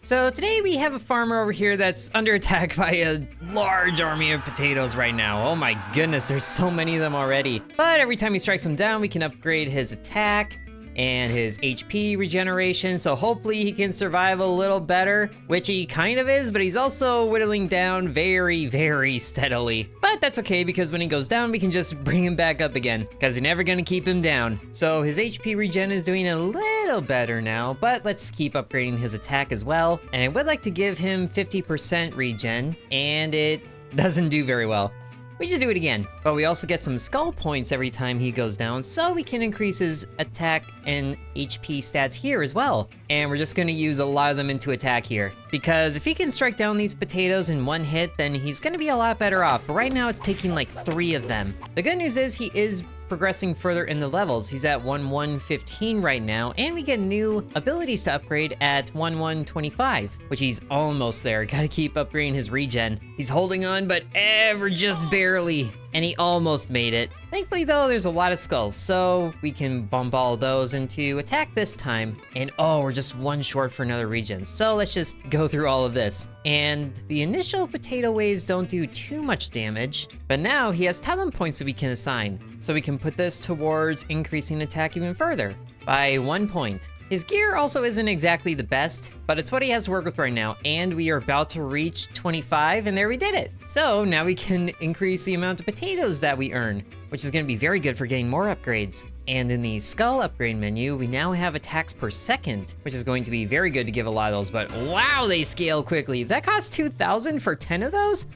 So today we have a farmer over here that's under attack by a large army of potatoes right now. Oh my goodness, there's so many of them already. But every time he strikes them down, we can upgrade his attack and his HP regeneration, so hopefully he can survive a little better, which he kind of is, but he's also whittling down very, very steadily. But that's okay, because when he goes down, we can just bring him back up again, because you're never gonna keep him down. So his HP regen is doing a little better now, but let's keep upgrading his attack as well. And I would like to give him 50% regen, and it doesn't do very well. We just do it again, but we also get some skull points every time he goes down, so we can increase his attack and HP stats here as well. And we're just gonna use a lot of them into attack here, because if he can strike down these potatoes in one hit, then he's gonna be a lot better off. But right now it's taking like 3 of them. The good news is he is progressing further in the levels. He's at 1115 right now, and we get new abilities to upgrade at 1125, which he's almost there. Gotta keep upgrading his regen. He's holding on, but ever just barely, and he almost made it. Thankfully though, there's a lot of skulls, so we can bump all those into attack this time. And oh, we're just 1 short for another regen, so let's just go through all of this. And the initial potato waves don't do too much damage, but now he has talent points that we can assign, so we can put this towards increasing attack even further by 1 point. His gear also isn't exactly the best, but it's what he has to work with right now, and we are about to reach 25, and there we did it. So now we can increase the amount of potatoes that we earn, which is gonna be very good for getting more upgrades. And in the skull upgrade menu, we now have attacks per second, which is going to be very good to give a lot of those, but wow, they scale quickly. That costs 2,000 for 10 of those?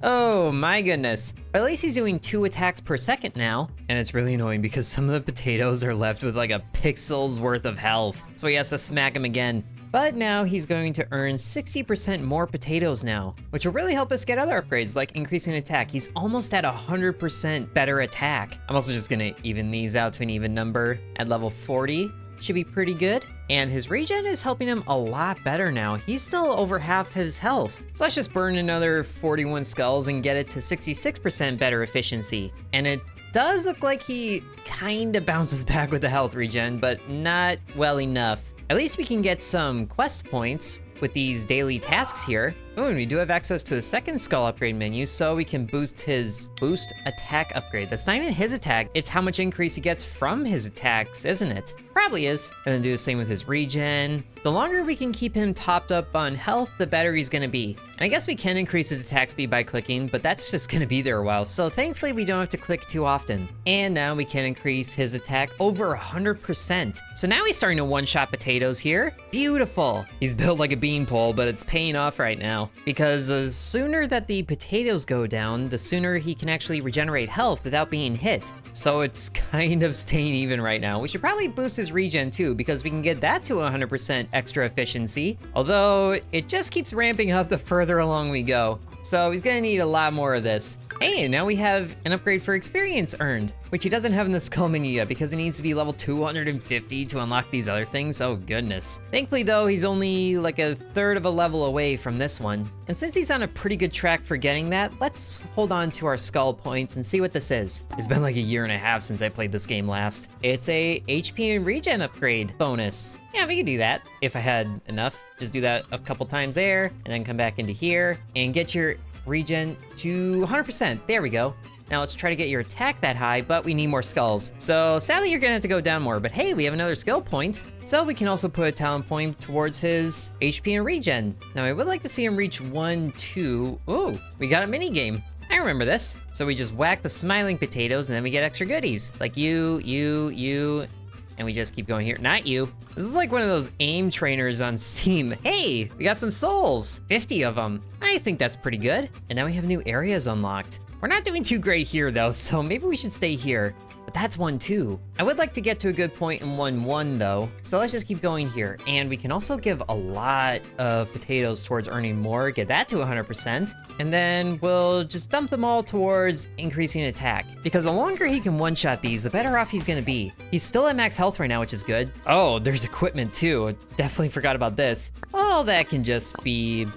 Oh my goodness. But at least he's doing 2 attacks per second now. And it's really annoying because some of the potatoes are left with like a pixel's worth of health. So he has to smack him again. But now he's going to earn 60% more potatoes now, which will really help us get other upgrades like increasing attack. He's almost at 100% better attack. I'm also just gonna even these out to an even number at level 40. Should be pretty good. And his regen is helping him a lot better now. He's still over half his health. So let's just burn another 41 skulls and get it to 66% better efficiency. And it does look like he kinda bounces back with the health regen, but not well enough. At least we can get some quest points with these daily tasks here. Oh, and we do have access to the second skull upgrade menu, so we can boost his attack upgrade. That's not even his attack, it's how much increase he gets from his attacks, isn't it? Probably is. And then do the same with his regen. The longer we can keep him topped up on health, the better he's gonna be. And I guess we can increase his attack speed by clicking, but that's just gonna be there a while, so thankfully we don't have to click too often. And now we can increase his attack over 100%. So now he's starting to one-shot potatoes here. Beautiful. He's built like a beanpole, but it's paying off right now, because the sooner that the potatoes go down, the sooner he can actually regenerate health without being hit. So it's kind of staying even right now. We should probably boost his regen too, because we can get that to 100% extra efficiency. Although it just keeps ramping up the further along we go. So he's gonna need a lot more of this. Hey, and now we have an upgrade for experience earned, which he doesn't have in the skull menu yet because he needs to be level 250 to unlock these other things. Oh goodness. Thankfully though, he's only like a third of a level away from this one. And since he's on a pretty good track for getting that, let's hold on to our skull points and see what this is. It's been like a year and a half since I played this game last. It's a HP and regen upgrade bonus. Yeah, we can do that if I had enough. Just do that a couple times there and then come back into here and get your regen to 100%. There we go. Now let's try to get your attack that high, but we need more skulls. So sadly, you're gonna have to go down more, but hey, we have another skill point. So we can also put a talent point towards his HP and regen. Now I would like to see him reach 1, 2. Ooh, we got a mini game. I remember this. So we just whack the smiling potatoes and then we get extra goodies. Like you, and we just keep going here. Not you. This is like one of those aim trainers on Steam. Hey, we got some souls, 50 of them. I think that's pretty good. And now we have new areas unlocked. We're not doing too great here though, so maybe we should stay here. But that's 1, 2. I would like to get to a good point in 1, 1 though. So let's just keep going here. And we can also give a lot of potatoes towards earning more, get that to 100%. And then we'll just dump them all towards increasing attack. Because the longer he can one-shot these, the better off he's gonna be. He's still at max health right now, which is good. Oh, there's equipment too. Definitely forgot about this. All that can just be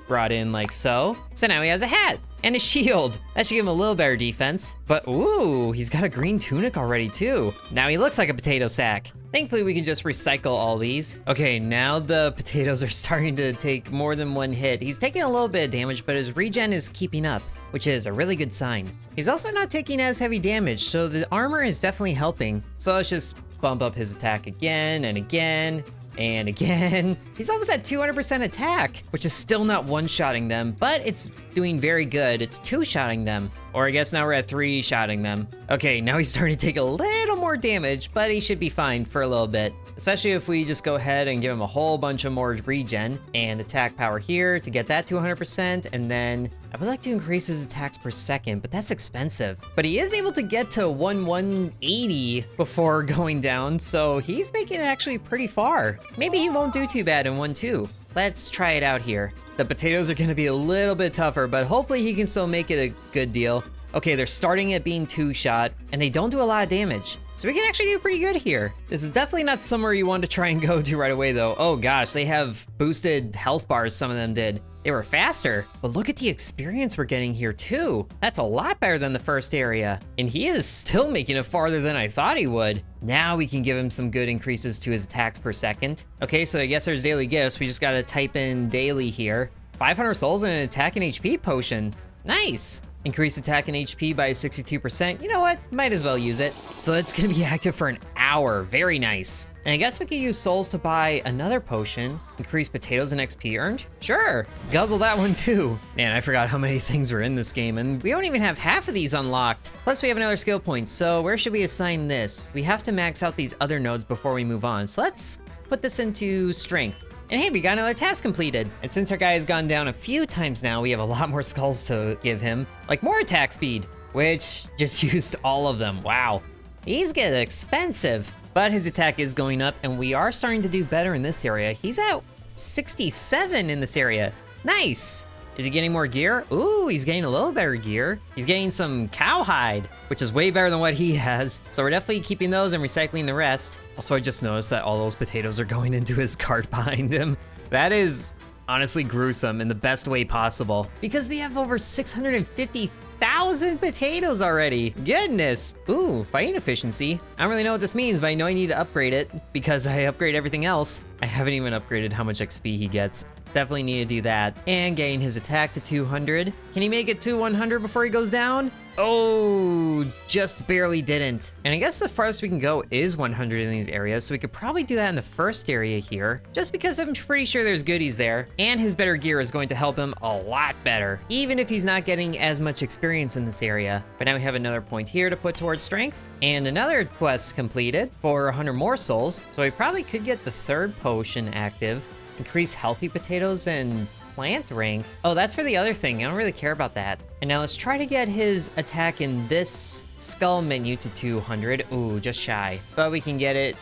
brought in like so. So now he has a hat and a shield. That should give him a little better defense. But ooh, he's got a green tunic already too. Now he looks like a potato sack. Thankfully, we can just recycle all these. Okay, now the potatoes are starting to take more than one hit. He's taking a little bit of damage, but his regen is keeping up, which is a really good sign. He's also not taking as heavy damage, so the armor is definitely helping. So let's just bump up his attack again and again. And again, he's almost at 200% attack, which is still not one-shotting them, but it's doing very good. It's two-shotting them. Or I guess now we're at three-shotting them. Okay, now he's starting to take a little more damage, but he should be fine for a little bit. Especially if we just go ahead and give him a whole bunch of more regen and attack power here to get that to 100%. And then I would like to increase his attacks per second, but that's expensive. But he is able to get to 180 before going down, so he's making it actually pretty far. Maybe he won't do too bad in 1-2. Let's try it out here. The potatoes are gonna be a little bit tougher, but hopefully he can still make it a good deal. Okay, they're starting at being two-shot, and they don't do a lot of damage. So we can actually do pretty good here. This is definitely not somewhere you want to try and go to right away though. Oh gosh, they have boosted health bars, some of them did. They were faster, but look at the experience we're getting here too. That's a lot better than the first area. And he is still making it farther than I thought he would. Now we can give him some good increases to his attacks per second. Okay, so I guess there's daily gifts. We just gotta type in daily here. 500 souls and an attack and HP potion. Nice. Increase attack and HP by 62%. You know what? Might as well use it. So it's gonna be active for an hour. Very nice. And I guess we could use souls to buy another potion. Increase potatoes and XP earned? Sure. Guzzle that one too. Man, I forgot how many things were in this game, and we don't even have half of these unlocked. Plus we have another skill point. So where should we assign this? We have to max out these other nodes before we move on. So let's put this into strength. And hey, we got another task completed. And since our guy has gone down a few times now, we have a lot more skulls to give him. Like more attack speed, which just used all of them. Wow. He's getting expensive. But his attack is going up, and we are starting to do better in this area. He's at 67 in this area. Nice. Is he getting more gear? Ooh, he's getting a little better gear. He's getting some cowhide, which is way better than what he has. So we're definitely keeping those and recycling the rest. Also, I just noticed that all those potatoes are going into his cart behind him. That is honestly gruesome in the best way possible, because we have over 650,000 potatoes already. Goodness. Ooh, fighting efficiency. I don't really know what this means, but I know I need to upgrade it because I upgrade everything else. I haven't even upgraded how much XP he gets. Definitely need to do that. And gain his attack to 200. Can he make it to 100 before he goes down? Oh, just barely didn't. And I guess the farthest we can go is 100 in these areas, so we could probably do that in the first area here, just because I'm pretty sure there's goodies there. And his better gear is going to help him a lot better, even if he's not getting as much experience in this area. But now we have another point here to put towards strength. And another quest completed for 100 more souls. So we probably could get the third potion active. Increase healthy potatoes and plant rank. Oh, that's for the other thing. I don't really care about that. And now let's try to get his attack in this skull menu to 200. Ooh, just shy. But we can get it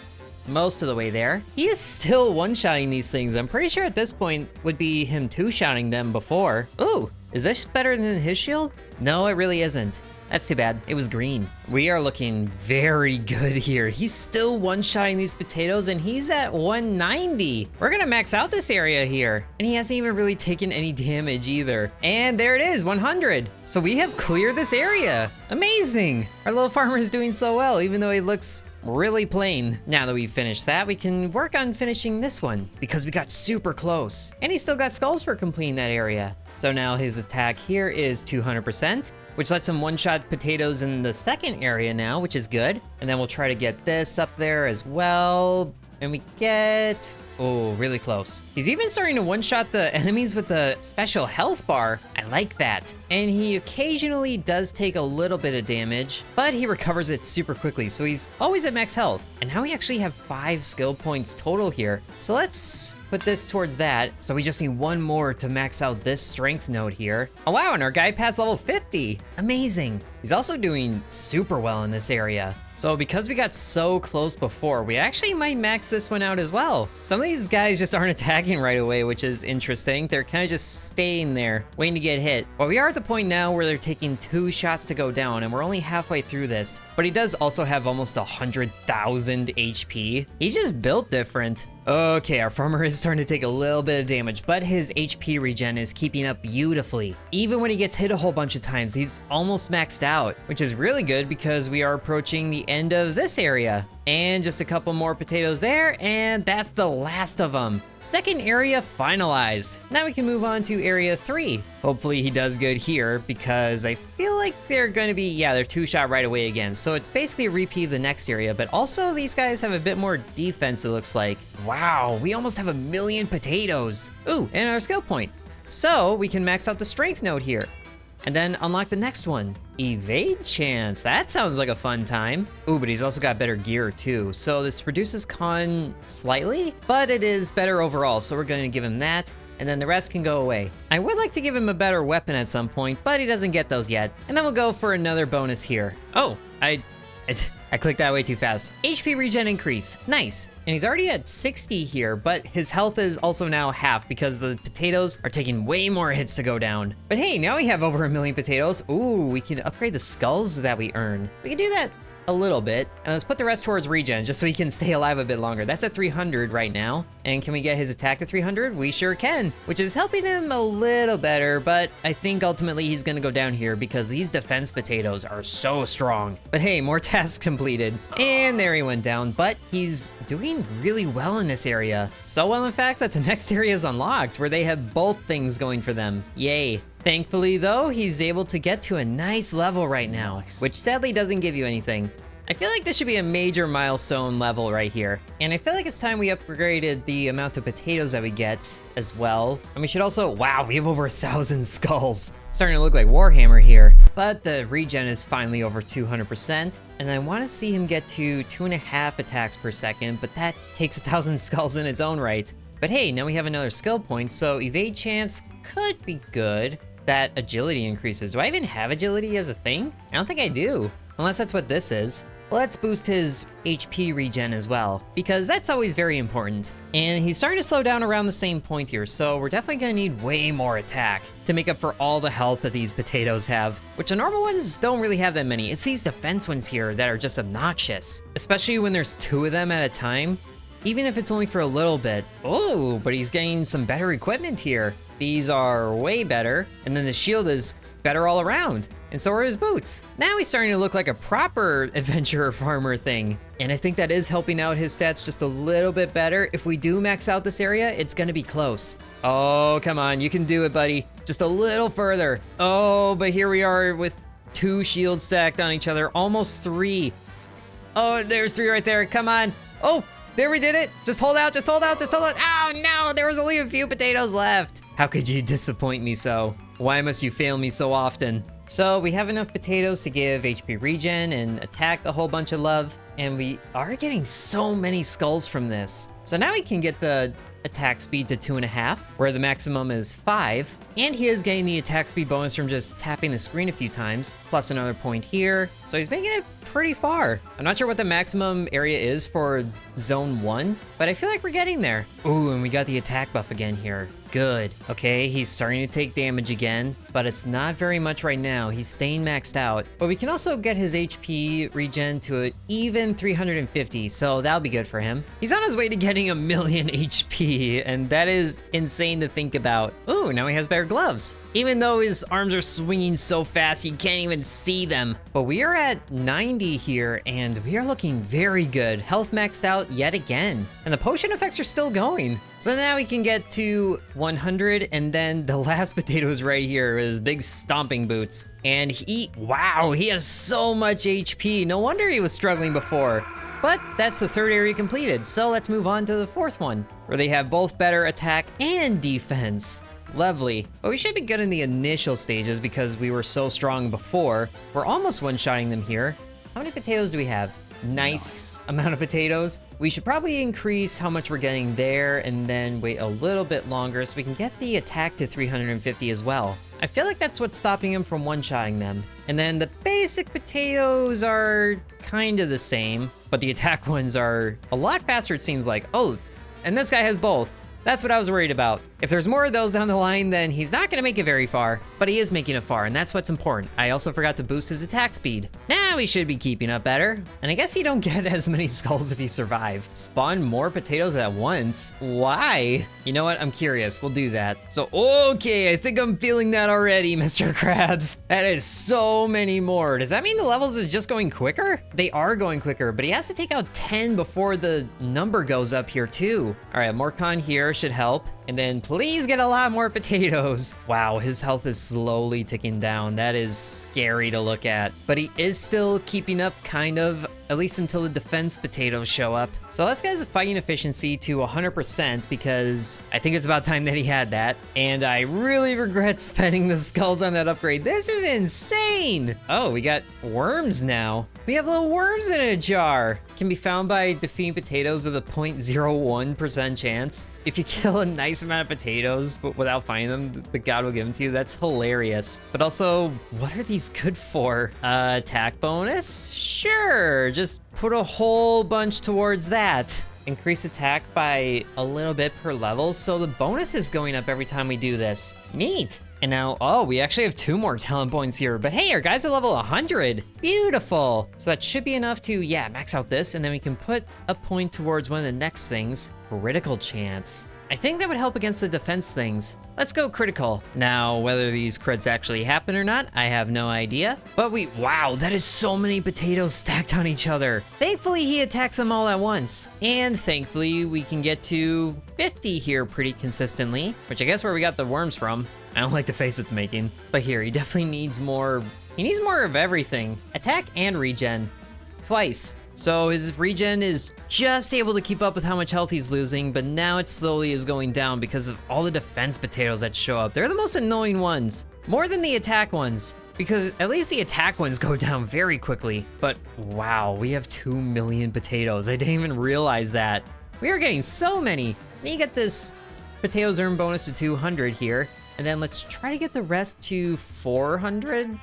most of the way there. He is still one-shotting these things. I'm pretty sure at this point would be him two-shotting them before. Ooh, is this better than his shield? No, it really isn't. That's too bad. It was green. We are looking very good here. He's still one-shotting these potatoes, and he's at 190. We're gonna max out this area here. And he hasn't even really taken any damage either. And there it is, 100. So we have cleared this area. Amazing. Our little farmer is doing so well, even though he looks really plain. Now that we've finished that, we can work on finishing this one because we got super close. And he still got skulls for completing that area. So now his attack here is 200%. Which lets him one-shot potatoes in the second area now, which is good. And then we'll try to get this up there as well. And we get... oh, really close. He's even starting to one-shot the enemies with the special health bar. I like that. And he occasionally does take a little bit of damage, but he recovers it super quickly, so he's always at max health. And now we actually have 5 skill points total here. So let's put this towards that. So we just need one more to max out this strength node here. Oh wow, and our guy passed level 50. Amazing. He's also doing super well in this area. So because we got so close before, we actually might max this one out as well. Some of these guys just aren't attacking right away, which is interesting. They're kind of just staying there, waiting to get hit. Well, we are at the point now where they're taking 2 shots to go down, and we're only halfway through this. But he does also have almost 100,000 HP. He's just built different. Okay, our farmer is starting to take a little bit of damage, but his HP regen is keeping up beautifully. Even when he gets hit a whole bunch of times, he's almost maxed out, which is really good because we are approaching the end of this area. And just a couple more potatoes there, and that's the last of them. Second area finalized. Now we can move on to area 3. Hopefully he does good here because I feel like they're going to be, yeah, they're 2-shot right away again. So it's basically a repeat of the next area, but also these guys have a bit more defense, it looks like. Wow, we almost have 1,000,000 potatoes. Ooh, and our skill point. So we can max out the strength node here. And then unlock the next one. Evade chance. That sounds like a fun time. Ooh, but he's also got better gear too. So this reduces con slightly, but it is better overall. So we're going to give him that. And then the rest can go away. I would like to give him a better weapon at some point, but he doesn't get those yet. And then we'll go for another bonus here. Oh, I clicked that way too fast. HP regen increase. Nice. And he's already at 60 here, but his health is also now half because the potatoes are taking way more hits to go down. But hey, now we have over 1,000,000 potatoes. Ooh, we can upgrade the skulls that we earn. We can do that a little bit. And let's put the rest towards regen just so he can stay alive a bit longer. That's at 300 right now. And can we get his attack to 300? We sure can, which is helping him a little better, but I think ultimately he's gonna go down here because these defense potatoes are so strong. But hey, more tasks completed. And there he went down, but he's doing really well in this area. So well, in fact, that the next area is unlocked where they have both things going for them. Yay. Thankfully though, he's able to get to a nice level right now, which sadly doesn't give you anything. I feel like this should be a major milestone level right here. And I feel like it's time we upgraded the amount of potatoes that we get as well. And we should also, wow, we have over 1,000 skulls. Starting to look like Warhammer here. But the regen is finally over 200%. And I want to see him get to 2.5 attacks per second, but that takes 1,000 skulls in its own right. But hey, now we have another skill point, so evade chance could be good. That agility increases. Do I even have agility as a thing? I don't think I do, unless that's what this is. Let's boost his HP regen as well, because that's always very important. And he's starting to slow down around the same point here, so we're definitely gonna need way more attack to make up for all the health that these potatoes have, which the normal ones don't really have that many. It's these defense ones here that are just obnoxious, especially when there's 2 of them at a time, even if it's only for a little bit. Oh, but he's getting some better equipment here. These are way better, and then the shield is better all around, and so are his boots. Now he's starting to look like a proper adventurer farmer thing, and I think that is helping out his stats just a little bit better. If we do max out this area, it's gonna be close. Oh, come on, you can do it, buddy. Just a little further. Oh, but here we are with 2 shields stacked on each other, almost 3. Oh, there's 3 right there, come on. Oh, there we did it. Just hold out, just hold out, just hold out. Oh no, there was only a few potatoes left. How could you disappoint me so? Why must you fail me so often? So we have enough potatoes to give HP regen and attack a whole bunch of love, and we are getting so many skulls from this. So now we can get the attack speed to 2.5, where the maximum is 5, and he is getting the attack speed bonus from just tapping the screen a few times, plus another point here. So he's making it pretty far. I'm not sure what the maximum area is for zone 1, but I feel like we're getting there. Ooh, and we got the attack buff again here. Good. Okay, he's starting to take damage again, but it's not very much right now. He's staying maxed out. But we can also get his HP regen to an even 350, so that'll be good for him. He's on his way to getting 1,000,000 HP, and that is insane to think about. Ooh, now he has better gloves. Even though his arms are swinging so fast, you can't even see them. But we are at 90 here, and we are looking very good. Health maxed out yet again. And the potion effects are still going. So now we can get to 100, and then the last potato is right here, his big stomping boots. And wow, he has so much HP. No wonder he was struggling before. But that's the 3rd area completed, so let's move on to the 4th one, where they have both better attack and defense. Lovely. But we should be good in the initial stages because we were so strong before. We're almost one-shotting them here. How many potatoes do we have? Nice amount of potatoes. We should probably increase how much we're getting there and then wait a little bit longer so we can get the attack to 350 as well. I feel like that's what's stopping him from one-shotting them. And then the basic potatoes are kind of the same, but the attack ones are a lot faster, it seems like. Oh, and this guy has both. That's what I was worried about. If there's more of those down the line, then he's not gonna make it very far, but he is making it far, and that's what's important. I also forgot to boost his attack speed. Now he should be keeping up better. And I guess you don't get as many skulls if you survive. Spawn more potatoes at once? Why? You know what? I'm curious. We'll do that. So, okay, I think I'm feeling that already, Mr. Krabs. That is so many more. Does that mean the levels is just going quicker? They are going quicker, but he has to take out 10 before the number goes up here too. All right, more con here should help. And then please get a lot more potatoes. Wow, his health is slowly ticking down. That is scary to look at. But he is still keeping up, kind of, at least until the defense potatoes show up. So let's get his fighting efficiency to 100% because I think it's about time that he had that. And I really regret spending the skulls on that upgrade. This is insane. Oh, we got worms now. We have little worms in a jar. Can be found by defeating potatoes with a 0.01% chance. If you kill a nice amount of potatoes but without finding them, the god will give them to you. That's hilarious. But also, what are these good for? Attack bonus? Sure, just put a whole bunch towards that. Increase attack by a little bit per level, so the bonus is going up every time we do this. Neat. And now, oh, we actually have 2 more talent points here, but hey, our guy's at level 100. Beautiful. So that should be enough to, yeah, max out this, and then we can put a point towards one of the next things. Critical chance. I think that would help against the defense things. Let's go critical. Now, whether these crits actually happen or not, I have no idea. But wow, that is so many potatoes stacked on each other. Thankfully, he attacks them all at once. And thankfully, we can get to 50 here pretty consistently, which I guess where we got the worms from. I don't like the face it's making. But here, he definitely needs more. He needs more of everything. Attack and regen. Twice. So his regen is just able to keep up with how much health he's losing, but now it slowly is going down because of all the defense potatoes that show up. They're the most annoying ones, more than the attack ones, because at least the attack ones go down very quickly. But wow, we have 2 million potatoes. I didn't even realize that. We are getting so many. And you get this potatoes earn bonus to 200 here, and then let's try to get the rest to 400%.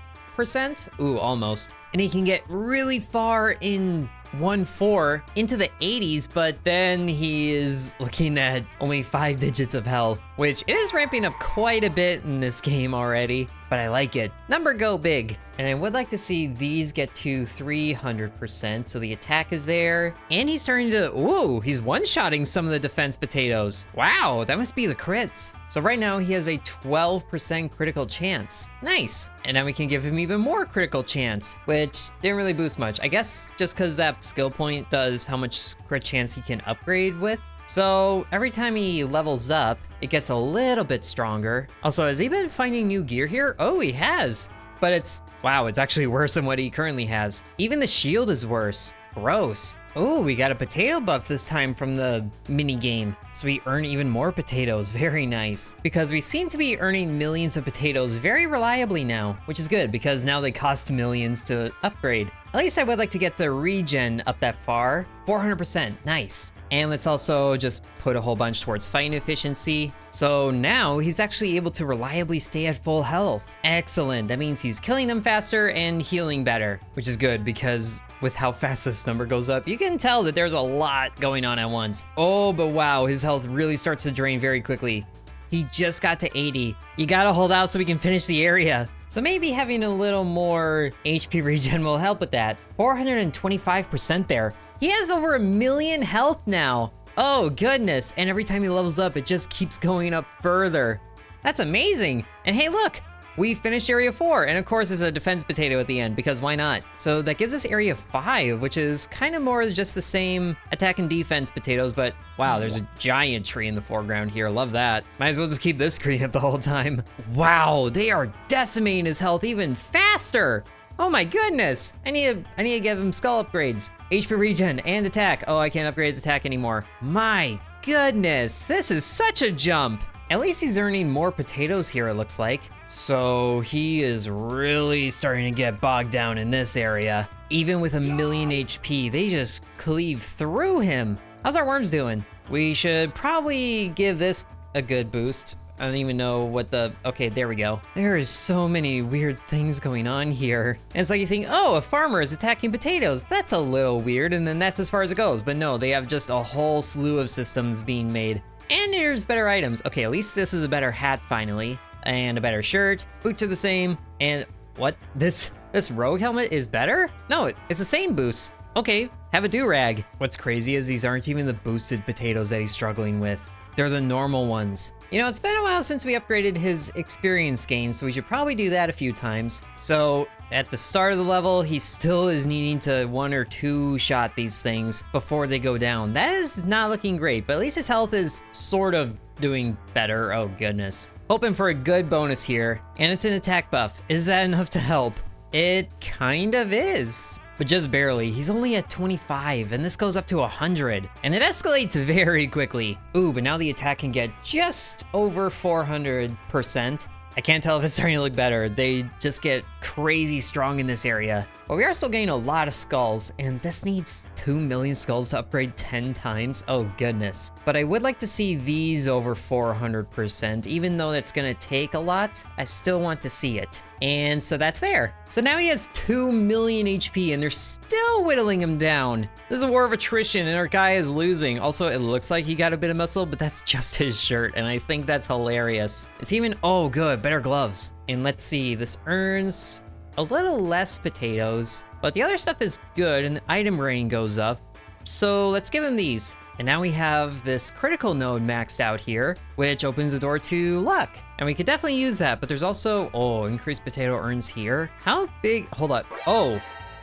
Ooh, almost. And he can get really far in 1-4 into the 80s, but then he is looking at only 5 digits of health, which is ramping up quite a bit in this game already, but I like it. Number go big. And I would like to see these get to 300%, so the attack is there, and he's starting to, ooh, he's one-shotting some of the defense potatoes. Wow, that must be the crits. So right now he has a 12% critical chance. Nice. And now we can give him even more critical chance, which didn't really boost much. I guess just because that skill point does how much crit chance he can upgrade with. So every time he levels up, it gets a little bit stronger. Also, has he been finding new gear here? Oh, he has. But it's, wow, it's actually worse than what he currently has. Even the shield is worse. Gross. Oh, we got a potato buff this time from the mini game. So we earn even more potatoes. Very nice. Because we seem to be earning millions of potatoes very reliably now, which is good because now they cost millions to upgrade. At least I would like to get the regen up that far. 400%, nice. And let's also just put a whole bunch towards fighting efficiency. So now he's actually able to reliably stay at full health. Excellent, that means he's killing them faster and healing better, which is good because with how fast this number goes up, you can tell that there's a lot going on at once. Oh, but wow, his health really starts to drain very quickly. He just got to 80. You gotta hold out so we can finish the area. So maybe having a little more HP regen will help with that. 425% there. He has over 1 million health now. Oh goodness, and every time he levels up, it just keeps going up further. That's amazing. And hey, look, we finished area 4, and of course it's a defense potato at the end, because why not? So that gives us area 5, which is kind of more just the same attack and defense potatoes, but wow, there's a giant tree in the foreground here. Love that. Might as well just keep this screen up the whole time. Wow, they are decimating his health even faster. Oh my goodness! I need to give him skull upgrades. HP regen and attack. Oh, I can't upgrade his attack anymore. My goodness, this is such a jump. At least he's earning more potatoes here, it looks like. So he is really starting to get bogged down in this area. Even with 1 million HP, they just cleave through him. How's our worms doing? We should probably give this a good boost. I don't even know what okay, there we go. There is so many weird things going on here. And it's like you think, oh, a farmer is attacking potatoes. That's a little weird, and then that's as far as it goes. But no, they have just a whole slew of systems being made. And here's better items. Okay, at least this is a better hat finally. And a better shirt. Boots are the same. And what? This rogue helmet is better? No, it's the same boost. Okay, have a do-rag. What's crazy is these aren't even the boosted potatoes that he's struggling with. They're the normal ones. You know, it's been a while since we upgraded his experience gain, so we should probably do that a few times. So at the start of the level, he still is needing to 1 or 2 shot these things before they go down. That is not looking great, but at least his health is sort of doing better. Oh goodness. Hoping for a good bonus here, and it's an attack buff. Is that enough to help? It kind of is, but just barely. He's only at 25, and this goes up to 100, and it escalates very quickly. Ooh, but now the attack can get just over 400%. I can't tell if it's starting to look better. They just get crazy strong in this area. But we are still getting a lot of skulls, and this needs 2 million skulls to upgrade 10 times. Oh goodness. But I would like to see these over 400%. Even though that's gonna take a lot, I still want to see it. And so that's there. So now he has 2 million HP, and they're still whittling him down. This is a war of attrition, and our guy is losing. Also, it looks like he got a bit of muscle, but that's just his shirt, and I think that's hilarious. It's even, oh good, better gloves. And let's see, this earns a little less potatoes, but the other stuff is good, and the item rating goes up. So let's give him these. And now we have this critical node maxed out here, which opens the door to luck. And we could definitely use that, but there's also, oh, increased potato earns here. How big, hold up, oh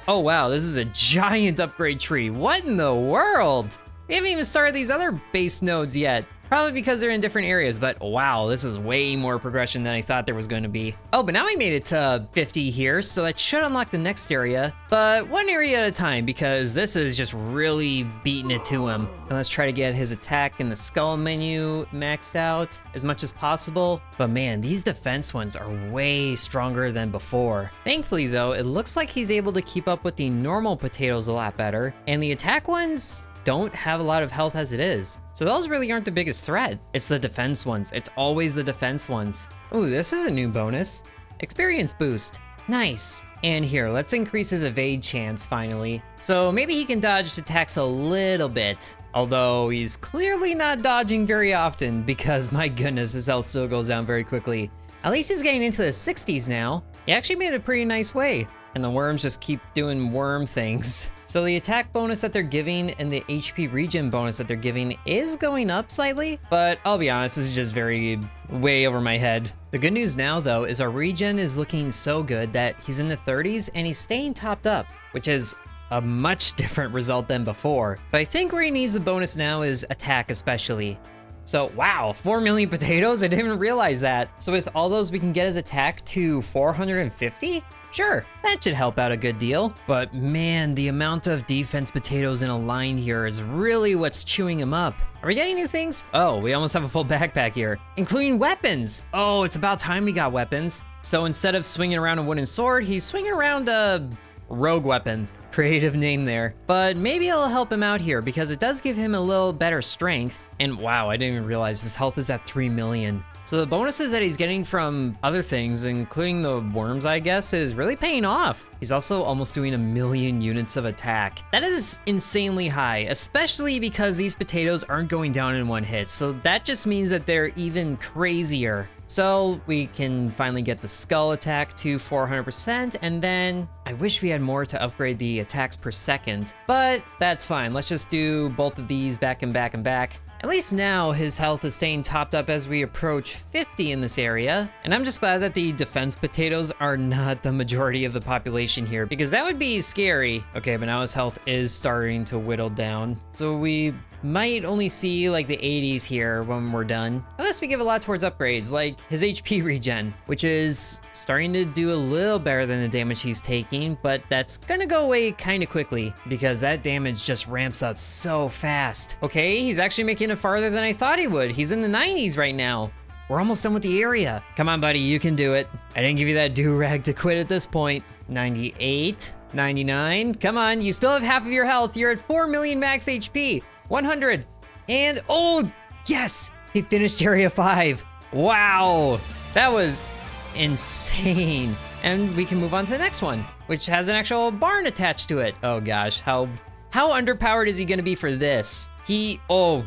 wow, this is a giant upgrade tree. What in the world? We haven't even started these other base nodes yet. Probably because they're in different areas, but wow, this is way more progression than I thought there was going to be. Oh, but now we made it to 50 here, so that should unlock the next area, but one area at a time, because this is just really beating it to him. And let's try to get his attack in the skull menu maxed out as much as possible. But man, these defense ones are way stronger than before. Thankfully though, it looks like he's able to keep up with the normal potatoes a lot better, and the attack ones don't have a lot of health as it is. So those really aren't the biggest threat. It's the defense ones. It's always the defense ones. Ooh, this is a new bonus. Experience boost. Nice. And here, let's increase his evade chance finally. So maybe he can dodge attacks a little bit. Although he's clearly not dodging very often because my goodness, his health still goes down very quickly. At least he's getting into the 60s now. He actually made a pretty nice way. And the worms just keep doing worm things. So the attack bonus that they're giving and the HP regen bonus that they're giving is going up slightly, but I'll be honest, this is just way over my head. The good news now though is our regen is looking so good that he's in the 30s and he's staying topped up, which is a much different result than before. But I think where he needs the bonus now is attack especially. So wow, 4 million potatoes? I didn't even realize that. So with all those, we can get his attack to 450? Sure, that should help out a good deal. But man, the amount of defense potatoes in a line here is really what's chewing him up. Are we getting new things? Oh, we almost have a full backpack here, including weapons. Oh, it's about time we got weapons. So instead of swinging around a wooden sword, he's swinging around a rogue weapon. Creative name there. But maybe it'll help him out here because it does give him a little better strength. And wow, I didn't even realize his health is at 3 million. So the bonuses that he's getting from other things, including the worms, I guess, is really paying off. He's also almost doing 1 million units of attack. That is insanely high, especially because these potatoes aren't going down in one hit. So that just means that they're even crazier. So we can finally get the skull attack to 400%, and then I wish we had more to upgrade the attacks per second, but that's fine. Let's just do both of these back and back and back. At least now his health is staying topped up as we approach 50 in this area. And I'm just glad that the defense potatoes are not the majority of the population here, because that would be scary. Okay, but now his health is starting to whittle down. So we might only see like the 80s here when we're done. Unless we give a lot towards upgrades, like his HP regen, which is starting to do a little better than the damage he's taking, but that's gonna go away kind of quickly because that damage just ramps up so fast. Okay, he's actually making it farther than I thought he would. He's in the 90s right now. We're almost done with the area. Come on, buddy, you can do it. I didn't give you that do-rag to quit at this point. 98, 99, come on, you still have half of your health. You're at 4 million max HP. 100, and oh, yes, he finished area 5. Wow, that was insane. And we can move on to the next one, which has an actual barn attached to it. Oh gosh, how underpowered is he gonna be for this? Oh,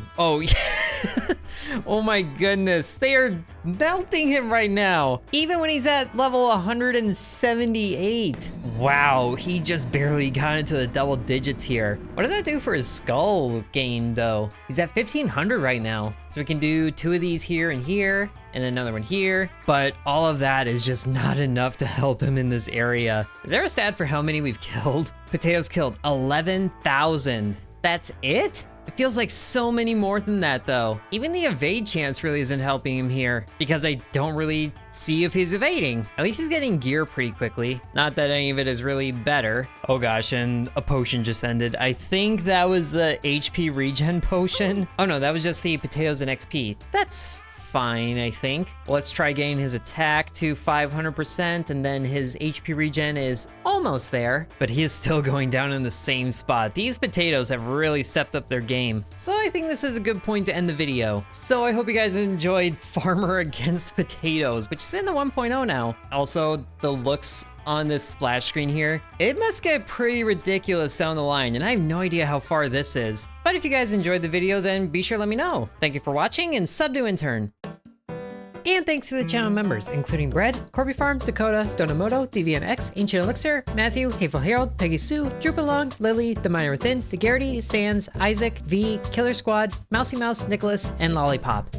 Oh my goodness, they are melting him right now. Even when he's at level 178. Wow, he just barely got into the double digits here. What does that do for his skull gain though? He's at 1500 right now. So we can do 2 of these here and here, and then another one here. But all of that is just not enough to help him in this area. Is there a stat for how many we've killed? Potatoes killed 11,000. That's it? It feels like so many more than that though. Even the evade chance really isn't helping him here because I don't really see if he's evading. At least he's getting gear pretty quickly. Not that any of it is really better. Oh gosh, and a potion just ended. I think that was the HP regen potion. Oh no, that was just the potatoes and XP. That's fine, I think. Let's try getting his attack to 500%, and then his HP regen is almost there, but he is still going down in the same spot. These potatoes have really stepped up their game. So I think this is a good point to end the video. So I hope you guys enjoyed Farmer Against Potatoes, which is in the 1.0 now. Also, the looks on this splash screen here, it must get pretty ridiculous down the line, and I have no idea how far this is. But if you guys enjoyed the video, then be sure to let me know. Thank you for watching, and sub to Intern. And thanks to the channel members, including Bread, Corby Farm, Dakota, Donamoto, DVNX, Ancient Elixir, Matthew, Hateful Harold, Peggy Sue, Droopalong, Lily, The Miner Within, DeGarity, Sans, Isaac, V, Killer Squad, Mousy Mouse, Nicholas, and Lollipop.